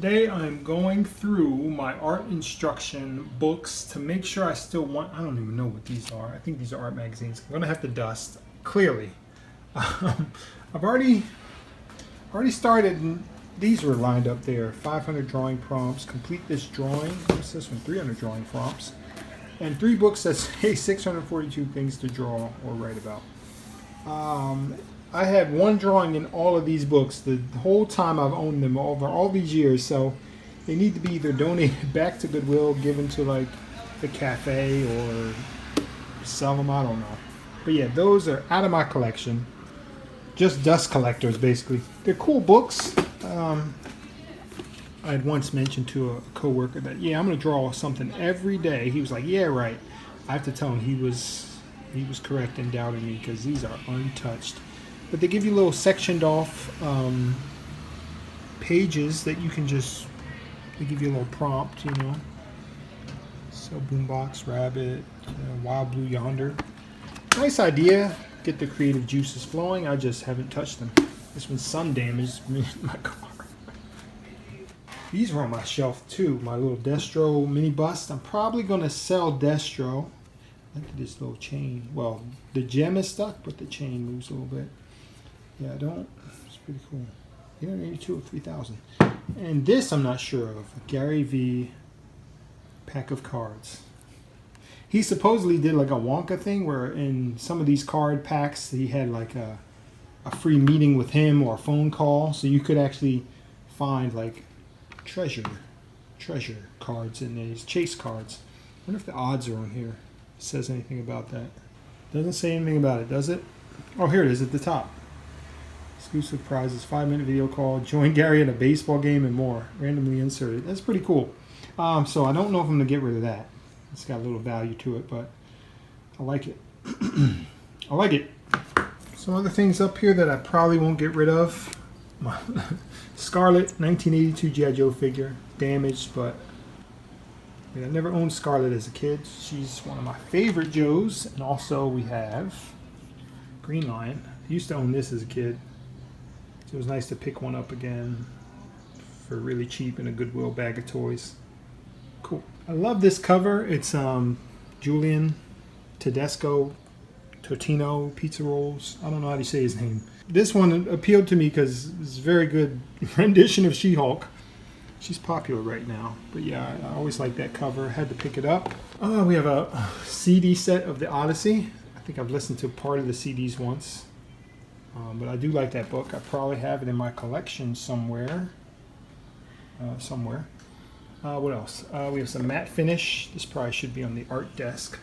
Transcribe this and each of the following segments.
Today I'm going through my art instruction books to make sure I still want, I don't even know what these are. I think these are art magazines. I'm going to have to dust, clearly. I've already started, and these were lined up there. 500 drawing prompts, complete this drawing. What's this one? 300 drawing prompts. And 3 books that say 642 things to draw or write about. I have one drawing in all of these books the whole time I've owned them over all these years, so they need to be either donated back to Goodwill, given to like the cafe, or sell them. I don't know. But yeah, those are out of my collection. Just dust collectors, basically. They're cool books. I had once mentioned to a coworker that, yeah, I'm going to draw something every day. He was like, yeah, right. I have to tell him he was correct in doubting me, because these are untouched. But they give you little sectioned off pages that you can just, they give you a little prompt, you know. So boombox, rabbit, wild blue yonder. Nice idea. Get the creative juices flowing. I just haven't touched them. This one's sun damaged in my car. These were on my shelf too. My little Destro mini bust. I'm probably going to sell Destro. Look at this little chain. Well, the gem is stuck, but the chain moves a little bit. Yeah, it's pretty cool. 882 of 3,000. And this I'm not sure of. Gary V. pack of cards. He supposedly did like a Wonka thing where in some of these card packs he had like a free meeting with him or a phone call, so you could actually find like treasure cards in these chase cards. I wonder if the odds are on here. It says anything about that. Doesn't say anything about it, does it? Oh, here it is at the top. Exclusive prizes, 5-minute video call, join Gary at a baseball game, and more. Randomly inserted. That's pretty cool. So I don't know if I'm going to get rid of that. It's got a little value to it, but I like it. I like it. Some other things up here that I probably won't get rid of. My Scarlet 1982 G.I. Joe figure. Damaged, but I never owned Scarlet as a kid. She's one of my favorite Joes. And also we have Green Lion. I used to own this as a kid. So it was nice to pick one up again for really cheap in a Goodwill bag of toys. Cool. I love this cover. It's Julian Tedesco Totino Pizza Rolls. I don't know how to say his name. This one appealed to me because it's a very good rendition of She-Hulk. She's popular right now. But yeah, I always like that cover. Had to pick it up. We have a CD set of The Odyssey. I think I've listened to part of the CDs once. But I do like that book. I probably have it in my collection somewhere. What else? We have some matte finish. This probably should be on the art desk.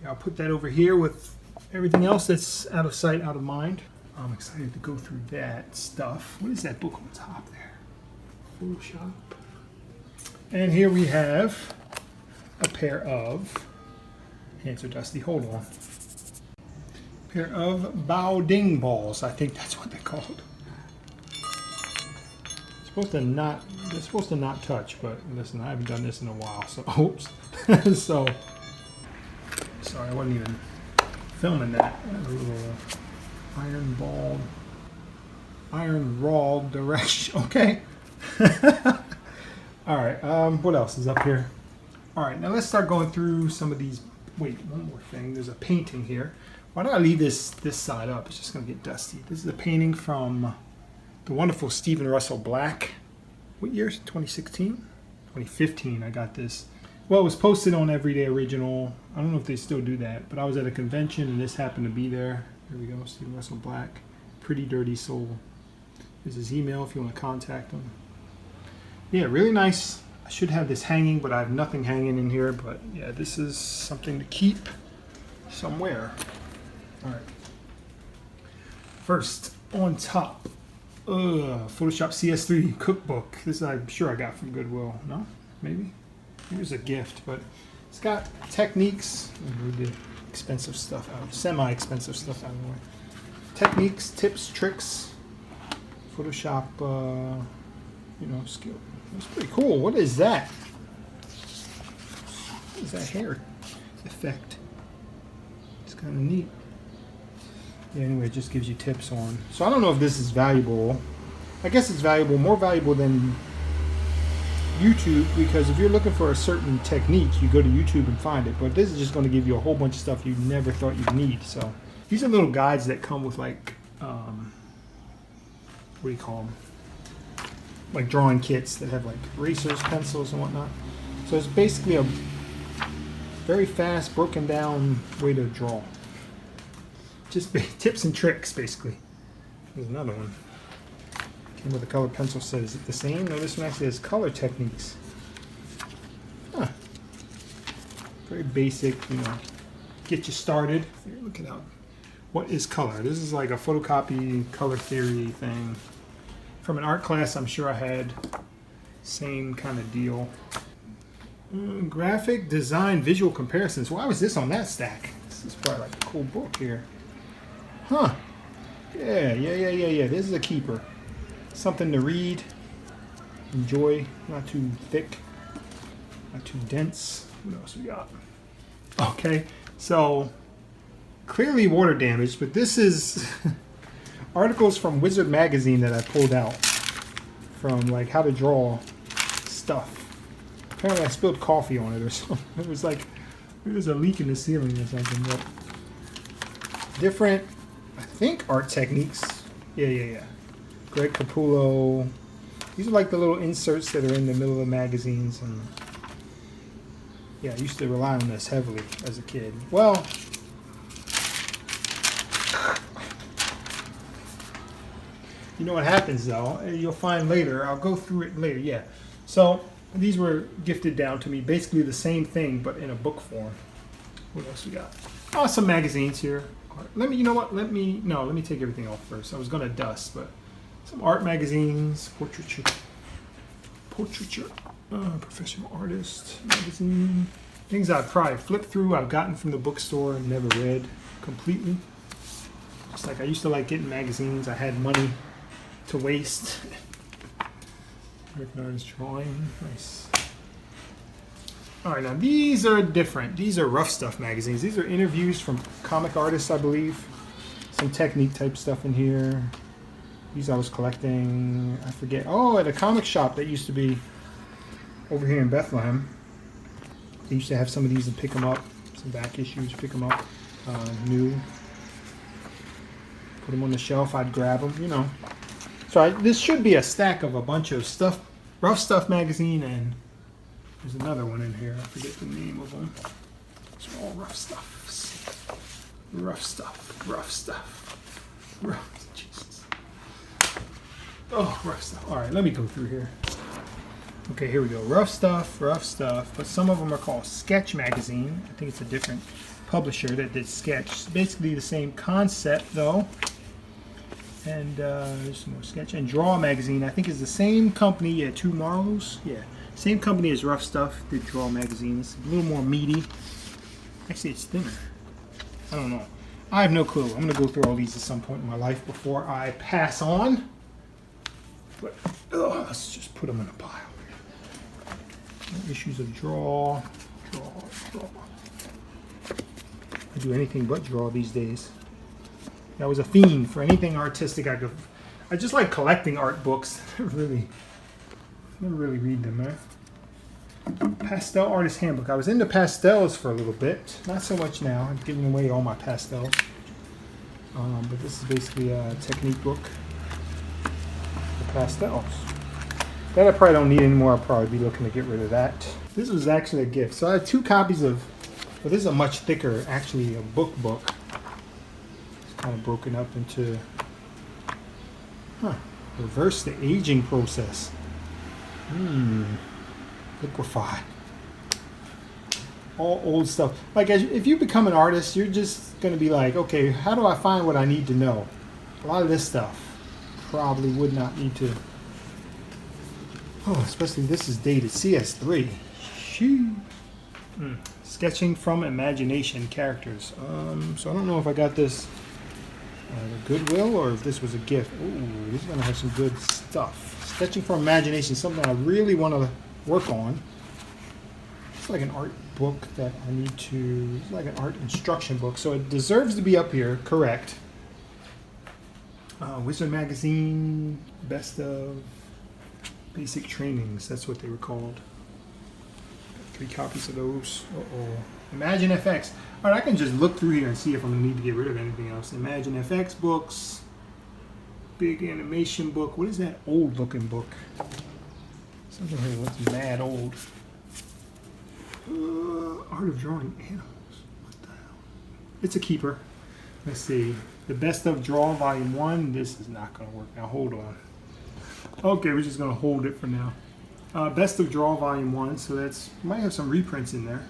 Yeah, I'll put that over here with everything else that's out of sight, out of mind. I'm excited to go through that stuff. What is that book on the top there? Photoshop. And here we have a pair of, hands are dusty, hold on. Pair of bow ding balls. I think that's what they're called. They're supposed to not touch, but listen, I haven't done this in a while, so oops. So sorry, I wasn't even filming that. A little iron raw direction. Okay. All right. What else is up here? All right, now let's start going through some of these. Wait, one more thing. There's a painting here. Why don't I leave this side up? It's just going to get dusty. This is a painting from the wonderful Stephen Russell Black. What year? 2016? 2015 I got this. Well, it was posted on Everyday Original. I don't know if they still do that, but I was at a convention and this happened to be there. Here we go, Stephen Russell Black. Pretty Dirty Soul. There's his email if you want to contact him. Yeah, really nice. I should have this hanging, but I have nothing hanging in here. But yeah, this is something to keep somewhere. All right. First, on top, Photoshop CS3 cookbook. This I'm sure I got from Goodwill. No? Maybe? It was a gift, but it's got techniques. Move the expensive stuff out, semi-expensive stuff out of the way. Techniques, tips, tricks, Photoshop, skill. That's pretty cool. What is that? What is that hair effect? It's kind of neat. Yeah, anyway, it just gives you tips on. So I don't know if this is valuable. I guess it's valuable, more valuable than YouTube, because if you're looking for a certain technique, you go to YouTube and find it. But this is just going to give you a whole bunch of stuff you never thought you'd need. So these are little guides that come with like, what do you call them? Like drawing kits that have like erasers, pencils, and whatnot. So it's basically a very fast, broken down way to draw. Just tips and tricks, basically. There's another one. Came with a colored pencil set. Is it the same? No, this one actually has color techniques. Huh. Very basic, you know, get you started. Here, look it up. What is color? This is like a photocopy color theory thing. From an art class, I'm sure I had same kind of deal. Graphic design visual comparisons. Why was this on that stack? This is probably like a cool book here. Huh. Yeah. This is a keeper. Something to read. Enjoy. Not too thick. Not too dense. What else we got? Okay. So, clearly water damage, but this is articles from Wizard magazine that I pulled out from like how to draw stuff. Apparently I spilled coffee on it or something. It was like there was a leak in the ceiling or something. But different, I think, art techniques. Yeah. Greg Capullo. These are like the little inserts that are in the middle of the magazines. And yeah, I used to rely on this heavily as a kid. Well, you know what happens though? You'll find later. I'll go through it later. Yeah. So these were gifted down to me. Basically the same thing, but in a book form. What else we got? Oh, some magazines here. Let me. You know what? Let me take everything off first. I was gonna dust, but some art magazines, portraiture, professional artist magazine. Things I've probably flipped through. I've gotten from the bookstore and never read completely. It's like I used to like getting magazines. I had money to waste. American artist drawing, nice. All right, now these are different. These are Rough Stuff magazines. These are interviews from comic artists, I believe. Some technique type stuff in here. These I was collecting, I forget. Oh, at a comic shop that used to be over here in Bethlehem. They used to have some of these and pick them up. Some back issues, pick them up. New. Put them on the shelf, I'd grab them, you know. So this should be a stack of a bunch of stuff. Rough Stuff magazine, and there's another one in here. I forget the name of them. It's all Rough Stuff. Rough Stuff. Jesus. Oh, Rough Stuff. All right, let me go through here. Okay, here we go. Rough Stuff. But some of them are called Sketch magazine. I think it's a different publisher that did Sketch. Basically the same concept, though. And there's some more Sketch. And Draw magazine, I think, is the same company. Yeah, Two Marlows. Yeah, same company as Rough Stuff. Did Draw magazine. It's a little more meaty. Actually, it's thinner. I don't know. I have no clue. I'm going to go through all these at some point in my life before I pass on. But let's just put them in a pile. Issues of Draw. I do anything but draw these days. That was a theme for anything artistic I could. I just like collecting art books. Never really read them, man. Pastel Artist Handbook. I was into pastels for a little bit. Not so much now. I'm giving away all my pastels. But this is basically a technique book for pastels. That I probably don't need anymore. I'll probably be looking to get rid of that. This was actually a gift. So I have 2 copies of, well, this is a much thicker, actually a book. It's kind of broken up into, reverse the aging process. Liquefy. All old stuff. Like if you become an artist, you're just going to be like, okay, how do I find what I need to know? A lot of this stuff probably would not need to. Oh, especially this is dated CS3. Shoo. Sketching from imagination characters. So I don't know if I got this Goodwill or if this was a gift. Ooh, this is gonna have some good stuff. Sketching from imagination, something I really want to work on. It's like an art book that I need to. It's like an art instruction book, so it deserves to be up here. Correct. Wizard magazine, best of. Basic trainings, that's what they were called. 3 copies of those. Imagine FX. All right, I can just look through here and see if I'm gonna need to get rid of anything else. Imagine FX books, big animation book. What is that old looking book? Something here looks mad old. Art of Drawing Animals. What the hell? It's a keeper. Let's see. The Best of Draw Volume 1. This is not gonna work. Now hold on. Okay, we're just gonna hold it for now. Best of Draw Volume 1, so that's might have some reprints in there.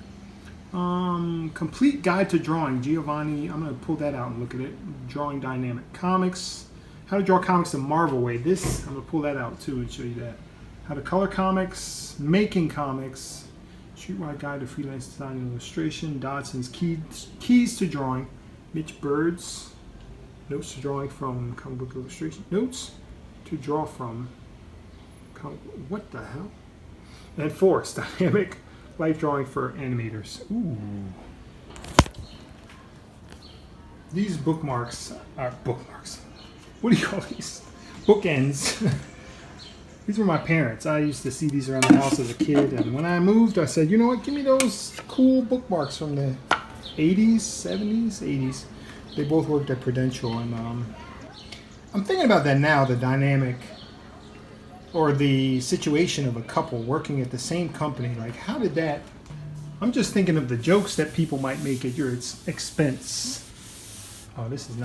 Complete Guide to Drawing, Giovanni. I'm gonna pull that out and look at it. Drawing Dynamic Comics. How to Draw Comics the Marvel Way. This, I'm gonna pull that out too and show you that. How to Color Comics, Making Comics, Streetwise Guide to Freelance Design and Illustration, Dodson's Keys to Drawing, Mitch Bird's Notes to Drawing from Comic Book Illustration, Notes to Draw from what the hell? And Force, Dynamic Life Drawing for Animators. Ooh. These bookmarks are bookmarks. What do you call these? Bookends. These were my parents. I used to see these around the house as a kid, and when I moved, I said, you know what, give me those cool bookmarks from the 80s, 70s, 80s. They both worked at Prudential, and I'm thinking about that now, the dynamic or the situation of a couple working at the same company. Like, how did that... I'm just thinking of the jokes that people might make at your expense. Oh, this is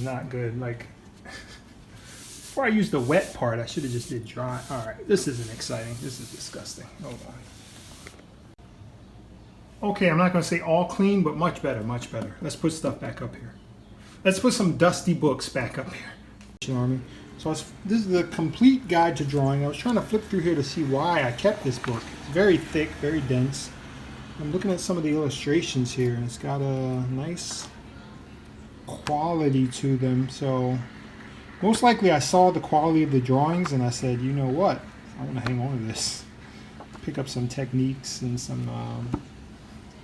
not good. Like, before I used the wet part, I should have just did dry. All right, this isn't exciting. This is disgusting. Hold on. Okay, I'm not going to say all clean, but much better, much better. Let's put stuff back up here. Let's put some dusty books back up here. Army. So this is the Complete Guide to Drawing. I was trying to flip through here to see why I kept this book. It's very thick, very dense. I'm looking at some of the illustrations here, and it's got a nice quality to them. So most likely I saw the quality of the drawings and I said, you know what, I want to hang on to this. Pick up some techniques and some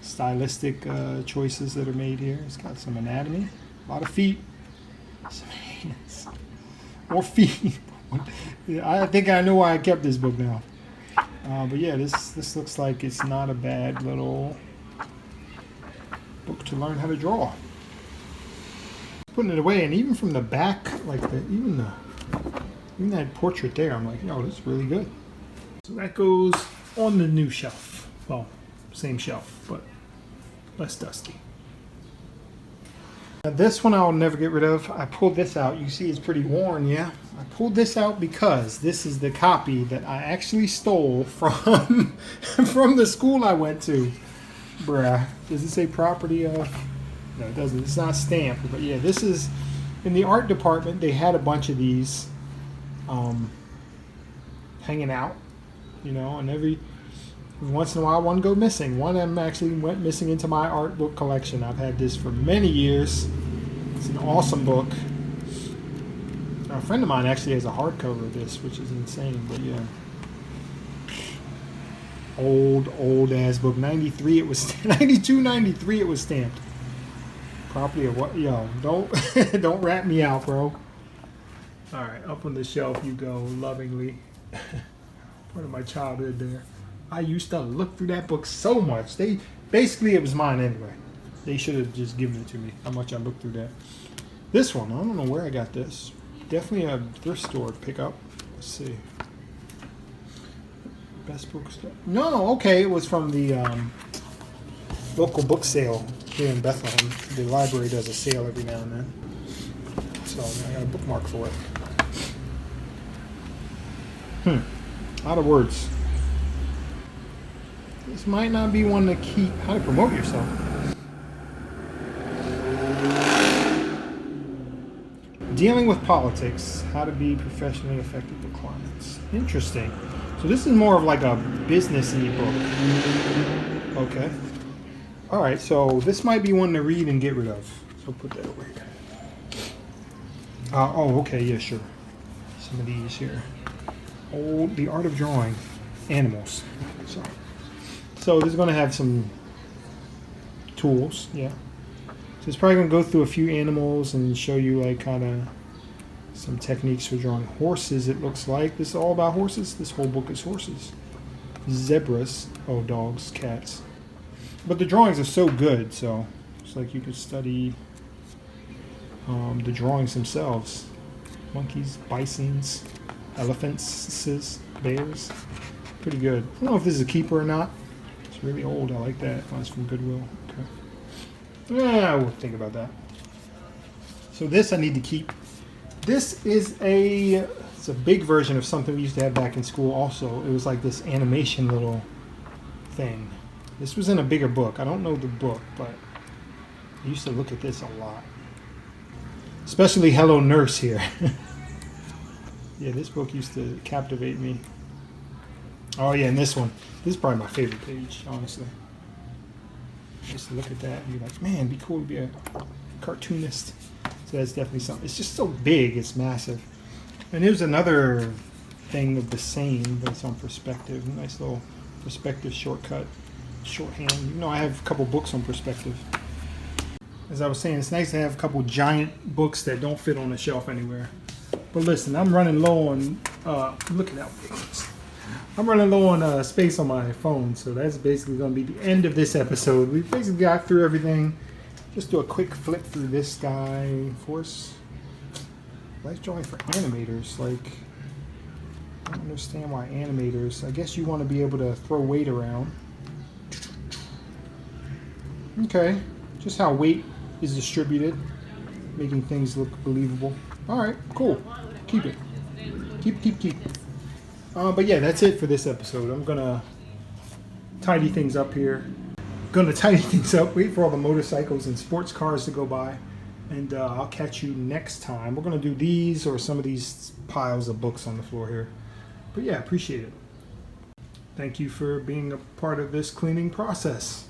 stylistic choices that are made here. It's got some anatomy, a lot of feet, some hands, more feet. I think I know why I kept this book now. But yeah, this looks like it's not a bad little book to learn how to draw. Putting it away, and even from the back, like even that portrait there, I'm like, yo, this is really good. So that goes on the new shelf. Well, same shelf, but less dusty. Now this one I'll never get rid of. I pulled this out. You see it's pretty worn, yeah? I pulled this out because this is the copy that I actually stole from from the school I went to. Bruh. Does it say property of? No, it doesn't. It's not stamped. But yeah, this is in the art department. They had a bunch of these hanging out, you know, and every once in a while one go missing. One of them actually went missing into my art book collection. I've had this for many years. It's an awesome book. A friend of mine actually has a hardcover of this, which is insane. But yeah, old ass book. 93 it was 92, 93 it was stamped. Property of what? Yo, don't rat me out, bro. All right, up on the shelf you go, lovingly. Part of my childhood there. I used to look through that book so much. Basically it was mine anyway. They should have just given it to me. How much I looked through that. This one, I don't know where I got this. Definitely a thrift store pickup. Let's see. Best bookstore. No, okay, it was from the local book sale here in Bethlehem. The library does a sale every now and then. So I got a bookmark for it. Out of words. This might not be one to keep. How to promote yourself. Dealing with politics. How to be professionally effective with clients. Interesting. So this is more of like a business-y book. Okay. All right, so this might be one to read and get rid of. So put that over here. Oh, okay, yeah, sure. Some of these here. The Art of Drawing. Animals. So this is going to have some tools, yeah. So it's probably going to go through a few animals and show you like kind of Some techniques for drawing horses, it looks like. This is all about horses. This whole book is horses. Zebras. Oh, dogs, cats. But the drawings are so good, so it's like you could study the drawings themselves. Monkeys, bisons, elephants, bears. Pretty good. I don't know if this is a keeper or not. It's really old. I like that. Oh, it's from Goodwill. Okay. Yeah, we'll think about that. So this I need to keep. This is it's a big version of something we used to have back in school also. It was like this animation little thing. This was in a bigger book. I don't know the book, but I used to look at this a lot. Especially Hello Nurse here. Yeah, this book used to captivate me. Oh yeah, and this one. This is probably my favorite page, honestly. Just to look at that and be like, man, it'd be cool to be a cartoonist. So that's definitely something. It's just so big, it's massive. And here's another thing of the same, but it's on perspective. Nice little perspective shortcut, shorthand. You know, I have a couple books on perspective. As I was saying, it's nice to have a couple giant books that don't fit on a shelf anywhere. But listen, I'm running low on, look at that. I'm running low on space on my phone, so that's basically going to be the end of this episode. We basically got through everything. Just do a quick flip through this guy. Force. Life drawing for animators. Like, I don't understand why animators. I guess you want to be able to throw weight around. Okay. Just how weight is distributed, making things look believable. All right, cool. Keep it. Keep. But yeah, that's it for this episode. I'm gonna tidy things up here. Wait for all the motorcycles and sports cars to go by, and I'll catch you next time. We're gonna do these or some of these piles of books on the floor here. But yeah, appreciate it. Thank you for being a part of this cleaning process.